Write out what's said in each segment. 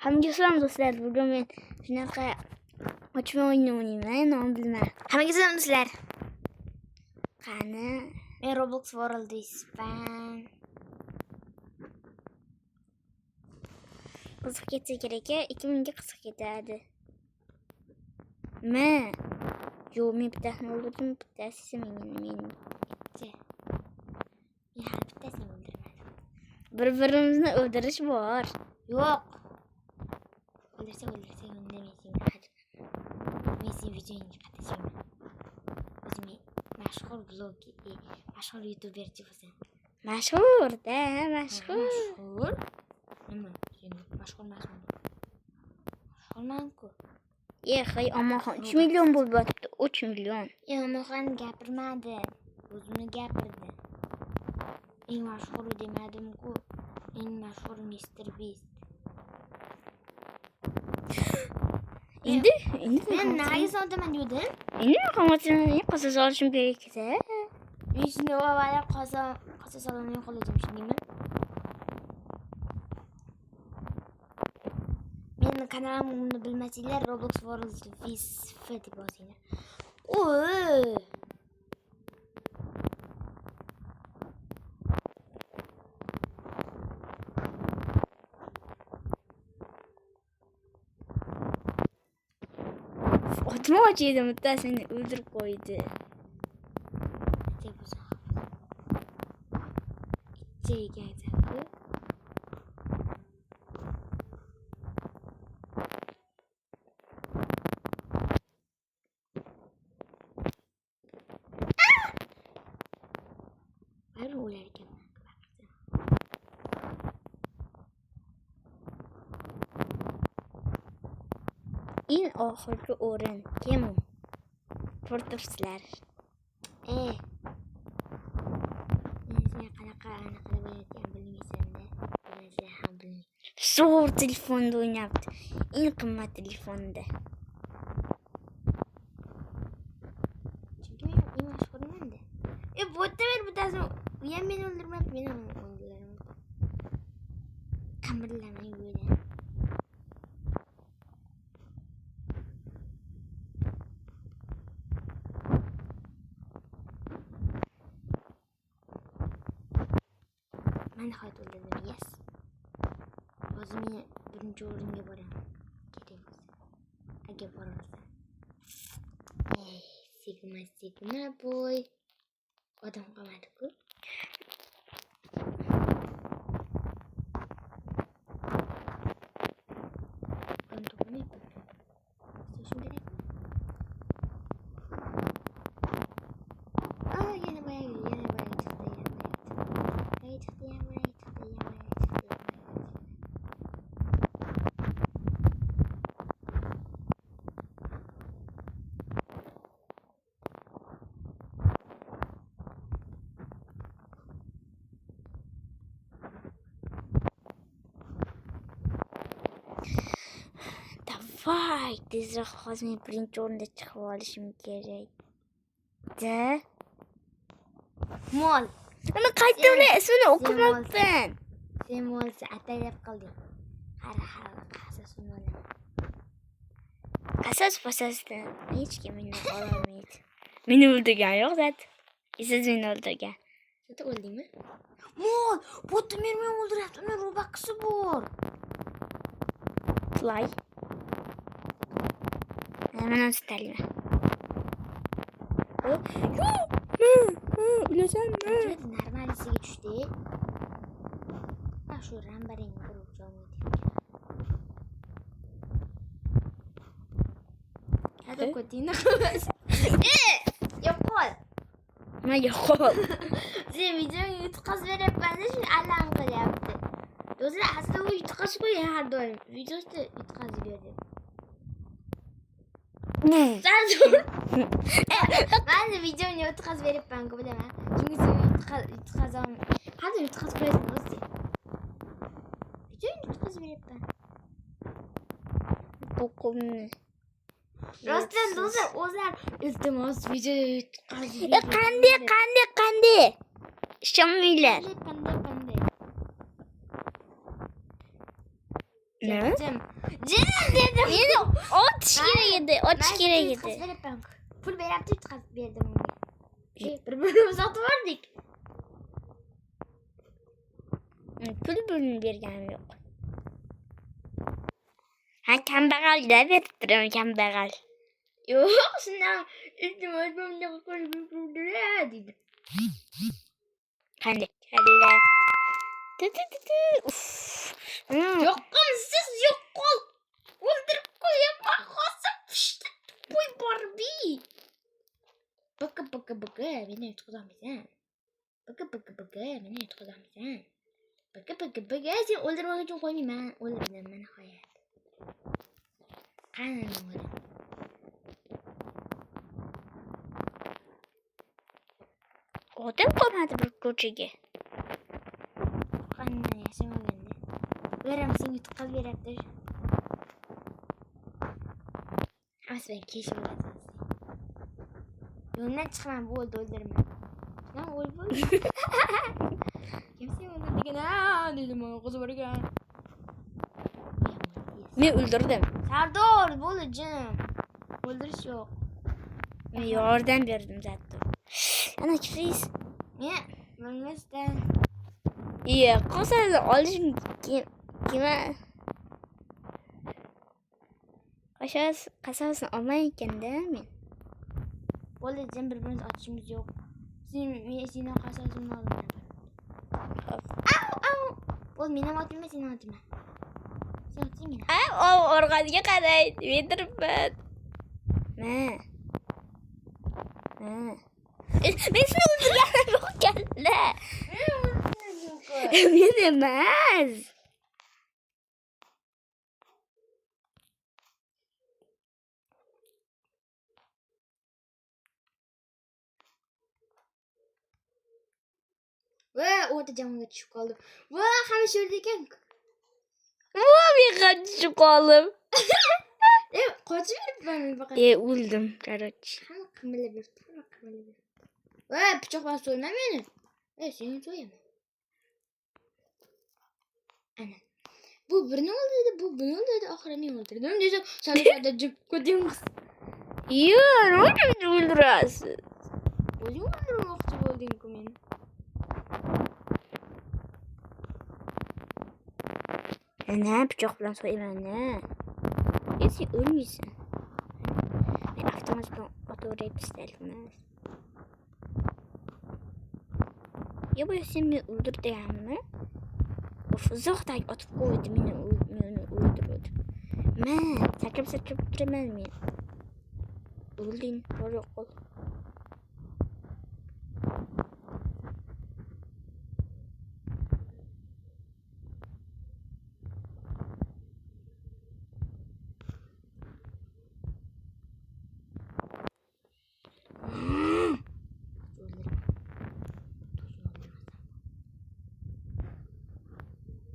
Hammaga salom do'stlar. Bugun men shunaqa ochma o'yin o'ynayman, nom bilmayman. Hammaga salom do'stlar. Qani, Men Roblox World ispan. qiziq ketsa kerak, 2000 ga qiziq ketadi. Yo'q, men bittasini o'ldirdim, bittasi esa meniki. Men hali bittasini o'ldirmadim. Bir-birimizni o'ldirish bor. Yo'q. O'ldirsa undamaysan. Men sen videoingga qatnashaman. O'zim mashhur mashhur youtuberchi bo'lsam. Mashhur-da, mashhur. Mashhur? Nima? Sen mashhurmasmi? Mashhurman-ku. Hoy, Omoxon 3 million bo'lyapti. 3 million. Omoxon gapirmadi. O'zini gapirdi. Eng mashhur demadim-ku. Eng mashhur Mr. Beast. Endi Men nega sotaman dedim? endi qamoqchilarni qasas olishim kerak esa. Men shuni avval qasas olmay qoldim, shundaymi? Mening kanalimni bilmasanglar, Roblox World FISF deb yozinglar. Otma ochiydi, bittasini o'ldirib qo'ydi. Ichiga aytadi. Ayol o'lar ekan. Eng oxirgi o'rin kim? Turtibsizlar. Men senga qanaqa bo'layotgan bilmaysan-da. Bilmaslar ham bilmaysan. Zo'r telefonda o'ynayapti. Eng qimmat telefonda. Chunki men eng mashhurman-da. Bo'ta ber bittasini. U ham meni o'ldirmabdi, men ham o'ldirdim. Qamirlamay o'yla. Men nihoyat o'ldirdim, yes. Hozir men birinchi o'ringa boraman. Kerak bo'lsa. Agar boraolsam. Sigma boy. Odam qolmadi-ku. Odam topmayapti. Istashim kerak. Yana boyagi chiqdi. Davay, tezroq hozir men birinchi o'rinda chiqib olishim kerak. Mol. Uni qayta ular ismini o'qimabman. Sen molsa ataylab qolding. Qara qasasini olaman. Qasas-pasasdan hech kim meni ololmaydi. Meni o'ldirgan yo'q zat. Siz meni o'ldirgan. Sen o'ldingmi? Mol, bo'tni meni o'ldiryapti. Uni robaqisi bor. Fly. Mana istalma. O'lasanmi? Normalisiga tushdi. Shu rambaring urib jo'nadi. Hadi ko'tingni qilmas. Yo'qol. Nima yo'qol? Sen videoga yutqazib beryapman, shu alam qilyapti. Do'stlar, aslida u yutqazib qo'ygan har doim. Videoda yutqazib berdi. Mana videoni yutqazib beryapman-ku, bilaman. Chunki sen yutqazam. Hadi yutqazib qo'yasan o'zi. Videoni yutqazib beryapman. To'qimni. Rostdan do'stlar, o'zlar iltimos video yutqazib. Qanday? Ishonmanglar. Qanday. Ne? Cem dedim. Yine ot kere yedi. Ot kere Ben yedi. verip ben pul verip yutqaz berdim unga. Bir-birimizni sotib Pul bölüm berganim yo'q. Ha kambag'al da berib turaman kambag'al. Yo'q, shundan iltimos bunga qo'shib deydi. Qanday kalla. Uf. Yo'qmi siz yo'q qol. O'ldirib qo'yaman hozir pishdi. Qo'y Barbie. Baka meni yutqazamisan. Baka meni yutqazamisan. Baka sen o'ldirmoq uchun qo'ymayman. O'ldirdim nihoyat. Qani o'ldir. Odam qolmadi bir ko'chaga. Qanday yashamaganda. Veram sen yutqazib beradi. Aslan keshib olasan. Yo'ldan chiqaman, bo'ldi o'ldirma. Lan o'ldir. Kim seni o'ldirgan? Dedim men qiz bor ekan. Men o'ldirdim. Sardor bo'ldi jinim. O'ldirish yo'q. Men yordam berdim zaten. Ana kifis. Ne? Bilmasdan. Iya, qosani olishim kima? Qasosini olmay ekanda men. Bo'ldi jim bir-birimizni ochishimiz yo'q. Men seni qasosimni olaman. Au. Bo'l meni otma, seni otma. Sen otma meni. Orqasiga qaray, yediribman. Men seni o'ldirganim yo'q kalla. Men emas. Va, o'ta jamoaga tushib qoldim. Va, hamma shu yerda ekan. Men qochib qoldim. Qochib yuribman faqat. O'ldim, короче. Hamma qimirlab yuribdi. Va, pichoq bilan so'yma meni. Seni so'yaman. Ana. Bu birini o'ldirdi, bu buni o'ldirdi, oxiri men o'ldirdim. Desam, sanada jib ko'dingiz. Nima meni o'ldirasiz? O'zing o'ldirmoqchi bo'lding-ku meni. Ana pichoq bilan so'yman-da. Sen o'lmaysan. Men avtomat bilan otaverib pistalmas. Ya bu sen meni o'ldirganmi? Uzoqdagi otib qo'ydi meni o'ldirdi. Men sakrab turaman men. O'lding, qo'l qo'l.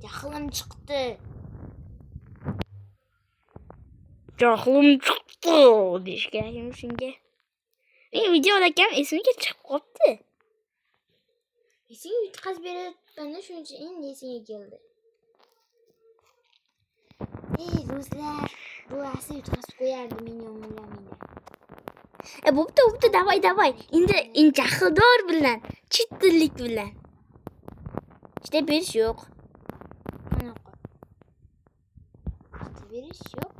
Jahlim chiqdi. Jahlim chiqdi deyish kerakmi shunga? Men videodagi esimga chiqib qolibdi. Esing yutqazib berayotganda shuncha endi esingga keldi. Do'stlar, bu asli yutqazib qo'yardi meni yomonlamaydi. Bo'pti, davay. Endi jahldor bilan, chittillik bilan. İşte berish yo'q. Qanaqa? İşte berish yo'q.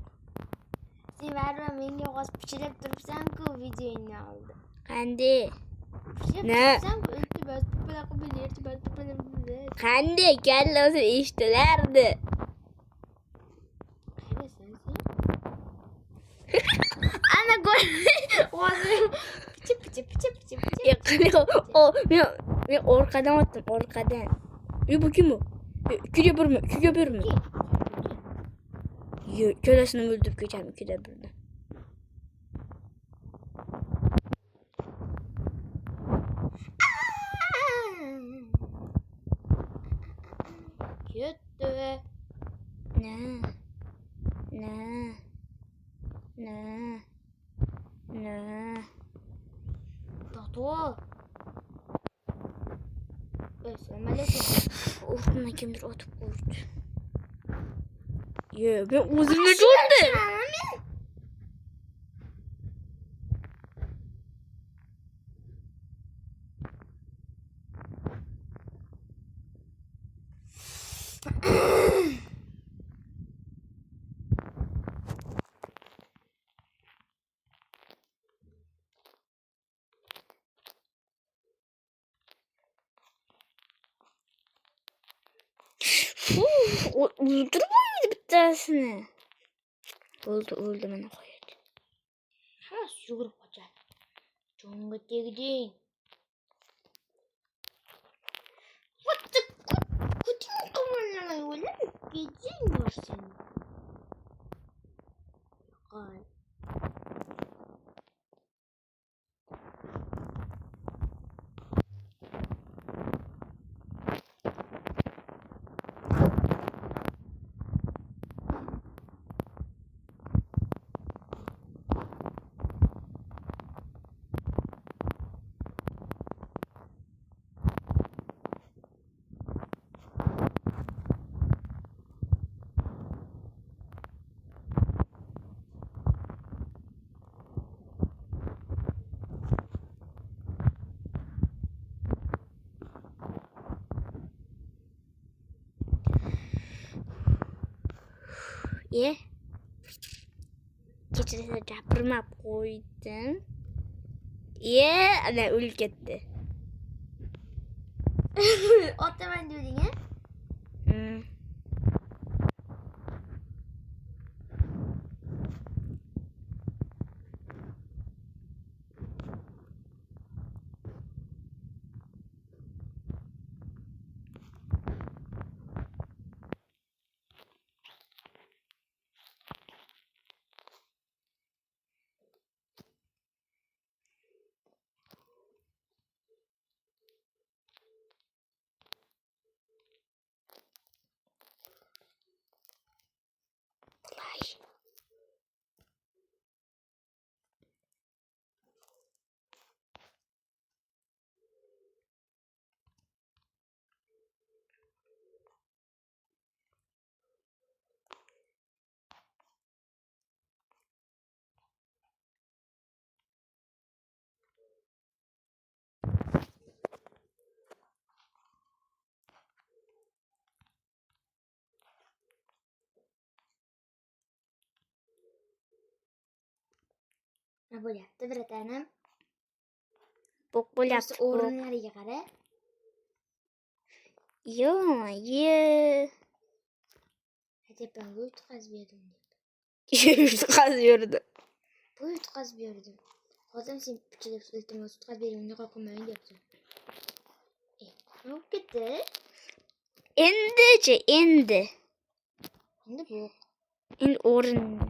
Sen baribir menga g'oz pichirab turibsan-ku videoingni oldi. Qanday? Ne? Qanday kallasi eshitilardi. Ana gol. Pichi. Men orqadan otdim, orqadan. Bu kim bu? 2'de 1 mi? Kölesini öldürüp geçerim 2'de 1'den. Kötü. Ne? Tato. Sen malesin. Buna kimdir atıp koydu. Ya ben uzun oldu. Uydurmaydı bir tanesini. Oldu bana koyayım. Ha sugar kocan. Jonga tegdin. What the kutin kamanına öyle mi? Gecin var senin. Ay. Ye. Keçirse çapırmap koydum. Ye ana ölüp gitti. O da ben diyordun ya. Ne böyle yaptı bir tanem. Bokbol Burası yaptık. oğrun nereye kadar? Yo ye. Hadi ben bu yutkaz bir yedim. Kazıyordu. Bu yutkaz bir yedim. Adam sen piçede iltimas yutkaz bir yedim. Ne kalkmayın yaptı. Ne oldu gitti? Indi. Şimdi bu. İndi orun.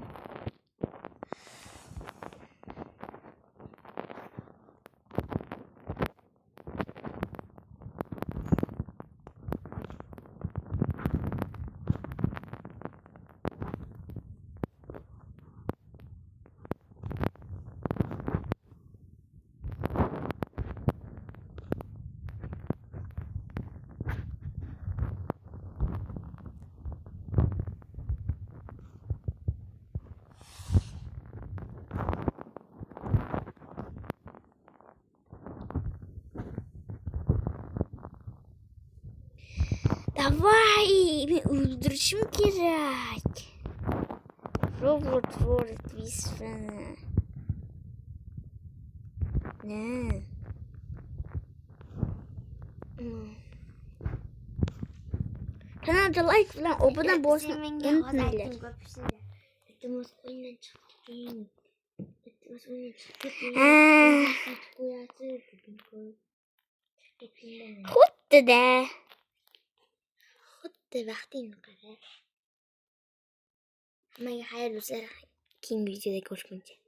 Давай, bir öldürüşüm gerek. Robert biz fena. Ne? Kanalda like falan abone olsun unutmayın. İltimas oyundan çıktım. İltimas oyundan çıktım. Huttu de. Hadi vaktin kadar. Ama hayırlısı. Kim videoda görüşmeyecek.